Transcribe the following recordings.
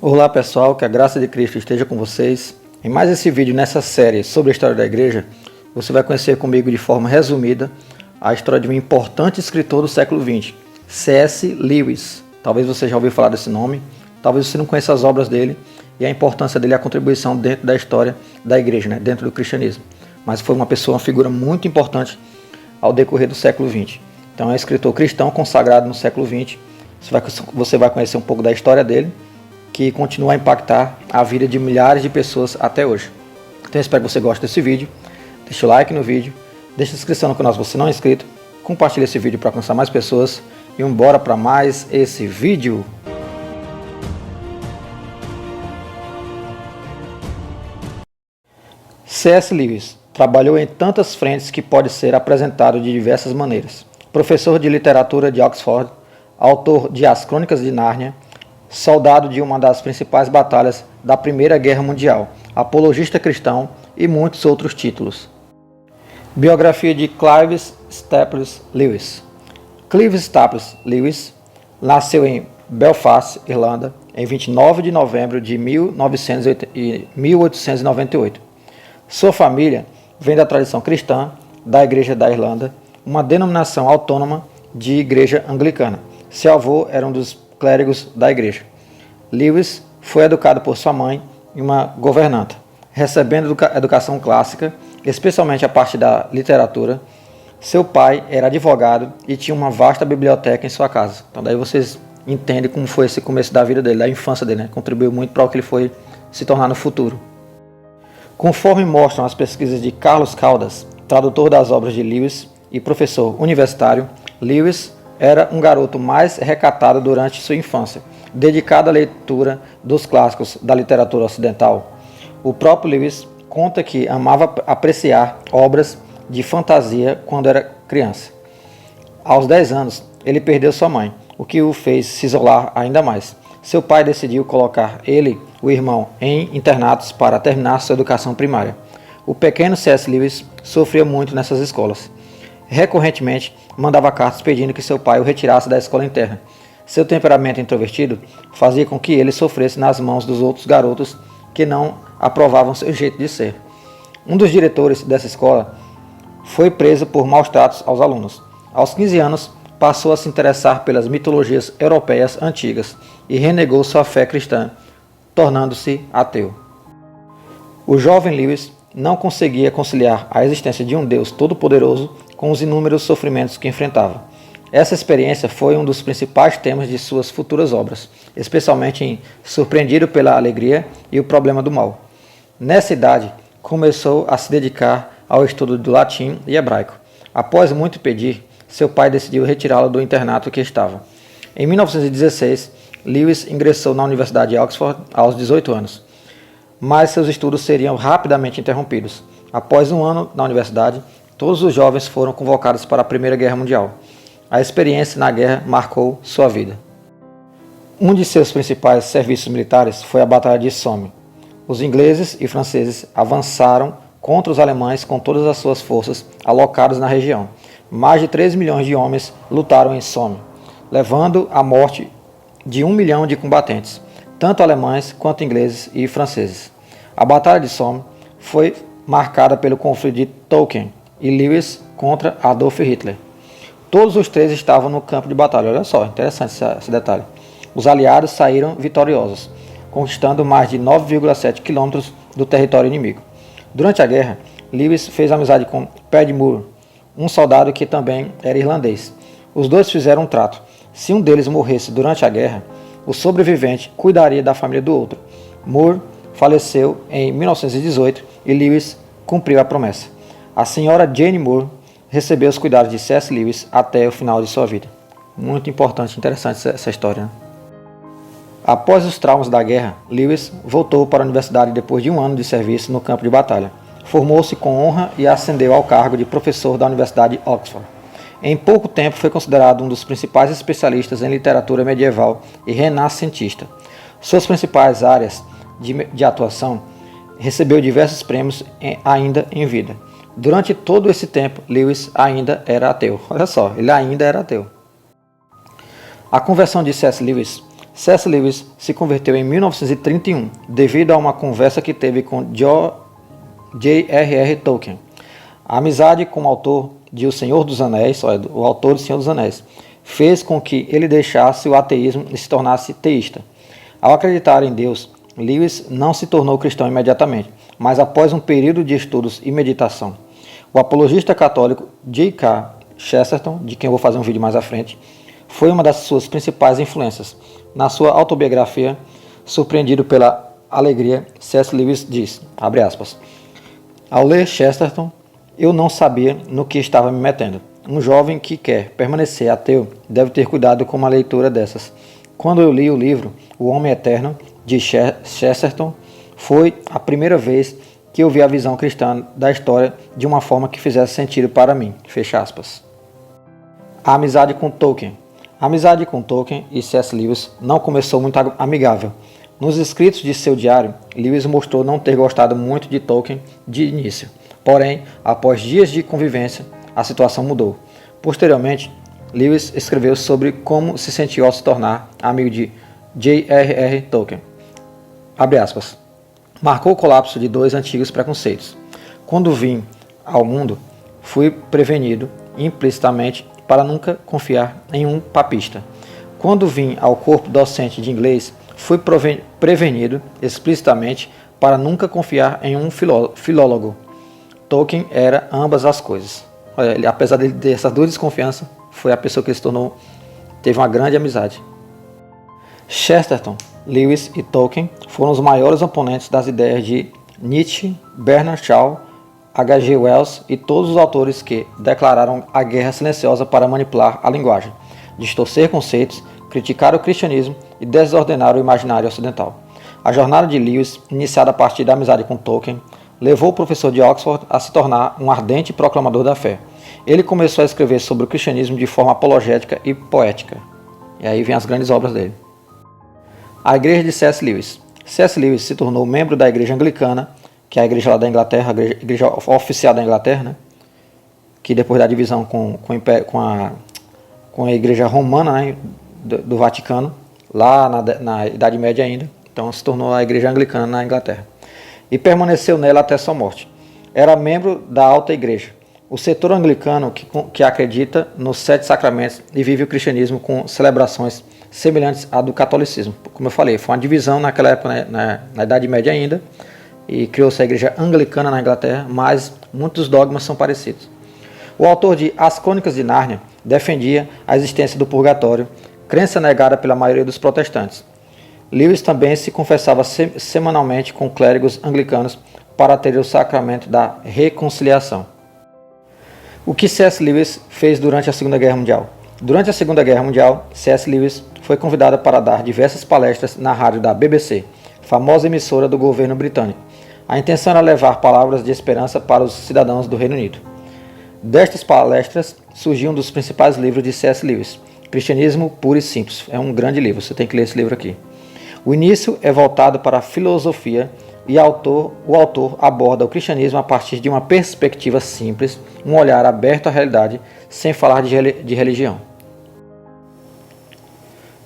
Olá pessoal, que a graça de Cristo esteja com vocês. Em mais esse vídeo nessa série sobre a história da igreja, você vai conhecer comigo de forma resumida a história de um importante escritor do século XX, C.S. Lewis. Talvez você já ouviu falar desse nome, talvez você não conheça as obras dele e a importância dele, a contribuição dentro da história da igreja, dentro do cristianismo. Mas foi uma pessoa, uma figura muito importante ao decorrer do século XX. Então é um escritor cristão consagrado no século XX. Você vai conhecer um pouco da história dele, que continua a impactar a vida de milhares de pessoas até hoje. Então eu espero que você goste desse vídeo, deixa o like no vídeo, deixa a inscrição no canal se você não é inscrito, compartilhe esse vídeo para alcançar mais pessoas e bora para mais esse vídeo. C.S. Lewis trabalhou em tantas frentes que pode ser apresentado de diversas maneiras. Professor de literatura de Oxford, autor de As Crônicas de Nárnia, soldado de uma das principais batalhas da Primeira Guerra Mundial, apologista cristão e muitos outros títulos. Biografia de Clive Staples Lewis. Clive Staples Lewis nasceu em Belfast, Irlanda, em 29 de novembro de 1898. Sua família vem da tradição cristã da Igreja da Irlanda, uma denominação autônoma de igreja anglicana. Seu avô era um dos clérigos da igreja. Lewis foi educado por sua mãe e uma governanta, recebendo educação clássica, especialmente a parte da literatura. Seu pai era advogado e tinha uma vasta biblioteca em sua casa. Então daí vocês entendem como foi esse começo da vida dele, da infância dele, Contribuiu muito para o que ele foi se tornar no futuro. Conforme mostram as pesquisas de Carlos Caldas, tradutor das obras de Lewis e professor universitário, Lewis era um garoto mais recatado durante sua infância, dedicado à leitura dos clássicos da literatura ocidental. O próprio Lewis conta que amava apreciar obras de fantasia quando era criança. Aos 10 anos, ele perdeu sua mãe, o que o fez se isolar ainda mais. Seu pai decidiu colocar ele, o irmão, em internatos para terminar sua educação primária. O pequeno C.S. Lewis sofreu muito nessas escolas. Recorrentemente, mandava cartas pedindo que seu pai o retirasse da escola interna. Seu temperamento introvertido fazia com que ele sofresse nas mãos dos outros garotos que não aprovavam seu jeito de ser. Um dos diretores dessa escola foi preso por maus tratos aos alunos. Aos 15 anos, passou a se interessar pelas mitologias europeias antigas e renegou sua fé cristã, tornando-se ateu. O jovem Lewis não conseguia conciliar a existência de um Deus todo-poderoso com os inúmeros sofrimentos que enfrentava. Essa experiência foi um dos principais temas de suas futuras obras, especialmente em Surpreendido pela Alegria e O Problema do Mal. Nessa idade, começou a se dedicar ao estudo do latim e hebraico. Após muito pedir, seu pai decidiu retirá-lo do internato que estava. Em 1916, Lewis ingressou na Universidade de Oxford aos 18 anos. Mas seus estudos seriam rapidamente interrompidos. Após um ano na universidade, todos os jovens foram convocados para a Primeira Guerra Mundial. A experiência na guerra marcou sua vida. Um de seus principais serviços militares foi a Batalha de Somme. Os ingleses e franceses avançaram contra os alemães com todas as suas forças alocadas na região. Mais de 3 milhões de homens lutaram em Somme, levando à morte de 1 milhão de combatentes, tanto alemães quanto ingleses e franceses. A Batalha de Somme foi marcada pelo conflito de Tolkien e Lewis contra Adolf Hitler. Todos os três estavam no campo de batalha. Olha só, interessante esse detalhe. Os aliados saíram vitoriosos, conquistando mais de 9,7 quilômetros do território inimigo. Durante a guerra, Lewis fez amizade com Paddy Moore, um soldado que também era irlandês. Os dois fizeram um trato. Se um deles morresse durante a guerra, o sobrevivente cuidaria da família do outro. Moore faleceu em 1918 e Lewis cumpriu a promessa. A senhora Jane Moore recebeu os cuidados de C.S. Lewis até o final de sua vida. Muito importante e interessante essa história. Após os traumas da guerra, Lewis voltou para a universidade depois de um ano de serviço no campo de batalha. Formou-se com honra e ascendeu ao cargo de professor da Universidade de Oxford. Em pouco tempo foi considerado um dos principais especialistas em literatura medieval e renascentista. Suas principais áreas de atuação recebeu diversos prêmios ainda em vida. Durante todo esse tempo, Lewis ainda era ateu. Olha só, ele ainda era ateu. A conversão de C.S. Lewis C.S. Lewis se converteu em 1931 devido a uma conversa que teve com J.R.R. Tolkien. A amizade com o autor de O Senhor dos Anéis, o autor do Senhor dos Anéis, fez com que ele deixasse o ateísmo e se tornasse teísta. Ao acreditar em Deus, Lewis não se tornou cristão imediatamente, mas após um período de estudos e meditação. O apologista católico G.K. Chesterton, de quem eu vou fazer um vídeo mais à frente, foi uma das suas principais influências. Na sua autobiografia, Surpreendido pela Alegria, C.S. Lewis diz, abre aspas, ao ler Chesterton, eu não sabia no que estava me metendo. Um jovem que quer permanecer ateu deve ter cuidado com uma leitura dessas. Quando eu li o livro O Homem Eterno, de Chesterton, foi a primeira vez que eu vi a visão cristã da história de uma forma que fizesse sentido para mim. Fecha aspas. A amizade com Tolkien. A amizade com Tolkien e C.S. Lewis não começou muito amigável. Nos escritos de seu diário, Lewis mostrou não ter gostado muito de Tolkien de início. Porém, após dias de convivência, a situação mudou. Posteriormente, Lewis escreveu sobre como se sentiu ao se tornar amigo de J.R.R. Tolkien. Abre aspas. Marcou o colapso de dois antigos preconceitos. Quando vim ao mundo, fui prevenido implicitamente para nunca confiar em um papista. Quando vim ao corpo docente de inglês, fui prevenido explicitamente para nunca confiar em um filólogo. Tolkien era ambas as coisas. Olha, apesar de ter essas duas desconfianças, foi a pessoa que ele se tornou, teve uma grande amizade. Chesterton, Lewis e Tolkien foram os maiores oponentes das ideias de Nietzsche, Bernard Shaw, H.G. Wells e todos os autores que declararam a guerra silenciosa para manipular a linguagem, distorcer conceitos, criticar o cristianismo e desordenar o imaginário ocidental. A jornada de Lewis, iniciada a partir da amizade com Tolkien, levou o professor de Oxford a se tornar um ardente proclamador da fé. Ele começou a escrever sobre o cristianismo de forma apologética e poética. E aí vem as grandes obras dele. A igreja de C.S. Lewis. C.S. Lewis se tornou membro da igreja anglicana, que é a igreja lá da Inglaterra, a igreja oficial da Inglaterra, né? Que depois da divisão com a igreja romana, né? do Vaticano, lá na Idade Média ainda, então se tornou a igreja anglicana na Inglaterra. E permaneceu nela até sua morte. Era membro da Alta Igreja, o setor anglicano que acredita nos 7 sacramentos e vive o cristianismo com celebrações semelhantes à do catolicismo. Como eu falei, foi uma divisão naquela época, na Idade Média ainda, e criou-se a igreja anglicana na Inglaterra, mas muitos dogmas são parecidos. O autor de As Crônicas de Nárnia defendia a existência do purgatório, crença negada pela maioria dos protestantes. Lewis também se confessava semanalmente com clérigos anglicanos para ter o sacramento da reconciliação. O que C.S. Lewis fez durante a Segunda Guerra Mundial? Durante a Segunda Guerra Mundial, C.S. Lewis foi convidado para dar diversas palestras na rádio da BBC, famosa emissora do governo britânico. A intenção era levar palavras de esperança para os cidadãos do Reino Unido. Destas palestras surgiu um dos principais livros de C.S. Lewis, Cristianismo Puro e Simples. É um grande livro, você tem que ler esse livro aqui. O início é voltado para a filosofia e o autor aborda o cristianismo a partir de uma perspectiva simples, um olhar aberto à realidade, sem falar de religião.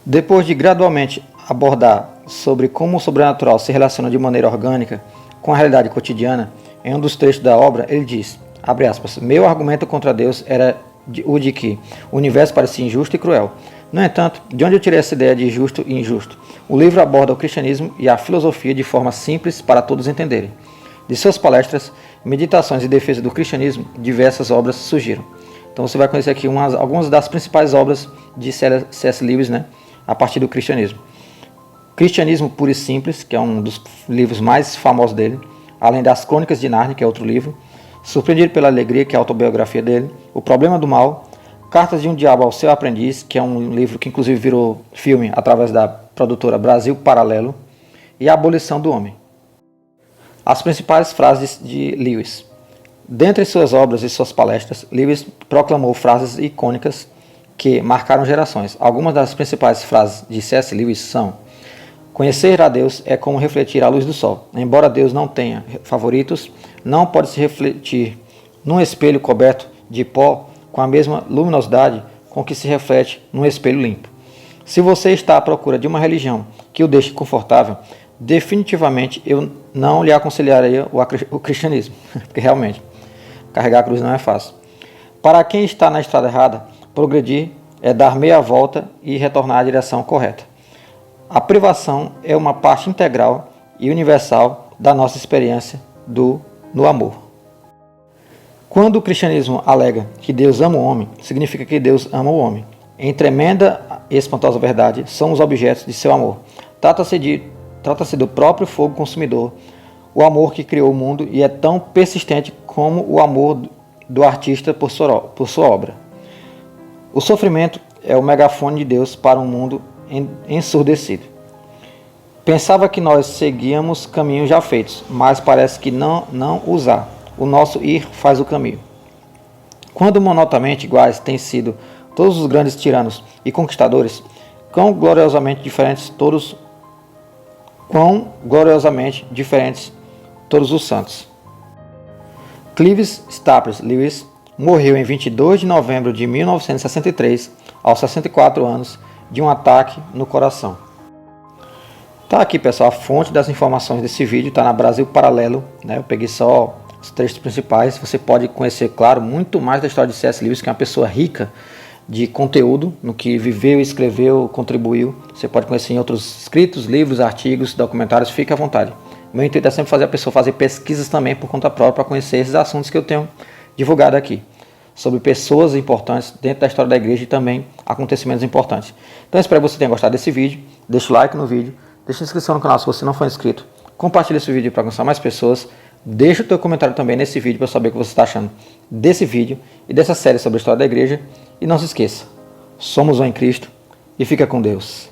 Depois de gradualmente abordar sobre como o sobrenatural se relaciona de maneira orgânica com a realidade cotidiana, em um dos trechos da obra, ele diz, abre aspas, meu argumento contra Deus era o de que o universo parecia injusto e cruel. No entanto, de onde eu tirei essa ideia de justo e injusto? O livro aborda o cristianismo e a filosofia de forma simples para todos entenderem. De suas palestras, meditações e defesa do cristianismo, diversas obras surgiram. Então você vai conhecer aqui algumas das principais obras de C.S. Lewis, né, a partir do cristianismo. Cristianismo Puro e Simples, que é um dos livros mais famosos dele, além das Crônicas de Nárnia, que é outro livro, Surpreendido pela Alegria, que é a autobiografia dele, O Problema do Mal, Cartas de um Diabo ao Seu Aprendiz, que é um livro que inclusive virou filme através da produtora Brasil Paralelo, e A Abolição do Homem. As principais frases de Lewis. Dentre suas obras e suas palestras, Lewis proclamou frases icônicas que marcaram gerações. Algumas das principais frases de C.S. Lewis são: conhecer a Deus é como refletir a luz do sol. Embora Deus não tenha favoritos, não pode se refletir num espelho coberto de pó com a mesma luminosidade com que se reflete num espelho limpo. Se você está à procura de uma religião que o deixe confortável, definitivamente eu não lhe aconselharia o cristianismo, porque realmente carregar a cruz não é fácil. Para quem está na estrada errada, progredir é dar meia volta e retornar à direção correta. A privação é uma parte integral e universal da nossa experiência no amor. Quando o cristianismo alega que Deus ama o homem, significa que Deus ama o homem. Em tremenda e espantosa verdade, são os objetos de seu amor. Trata-se do próprio fogo consumidor, o amor que criou o mundo e é tão persistente como o amor do artista por sua obra. O sofrimento é o megafone de Deus para um mundo ensurdecido. Pensava que nós seguíamos caminhos já feitos, mas parece que não os há. O nosso ir faz o caminho. Quando monotamente iguais têm sido todos os grandes tiranos e conquistadores, quão gloriosamente diferentes todos os santos. Clive Staples Lewis morreu em 22 de novembro de 1963, aos 64 anos, de um ataque no coração. Tá aqui, pessoal, a fonte das informações desse vídeo está na Brasil Paralelo, né? Eu peguei só os trechos principais. Você pode conhecer, claro, muito mais da história de C.S. Lewis, que é uma pessoa rica de conteúdo, no que viveu, escreveu, contribuiu. Você pode conhecer em outros escritos, livros, artigos, documentários, fique à vontade. Meu intuito é sempre fazer a pessoa fazer pesquisas também por conta própria para conhecer esses assuntos que eu tenho divulgado aqui, sobre pessoas importantes dentro da história da igreja e também acontecimentos importantes. Então eu espero que você tenha gostado desse vídeo, deixa o like no vídeo, deixa a inscrição no canal se você não for inscrito, compartilha esse vídeo para alcançar mais pessoas, deixa o teu comentário também nesse vídeo para saber o que você está achando desse vídeo e dessa série sobre a história da igreja. E não se esqueça, somos um em Cristo e fica com Deus.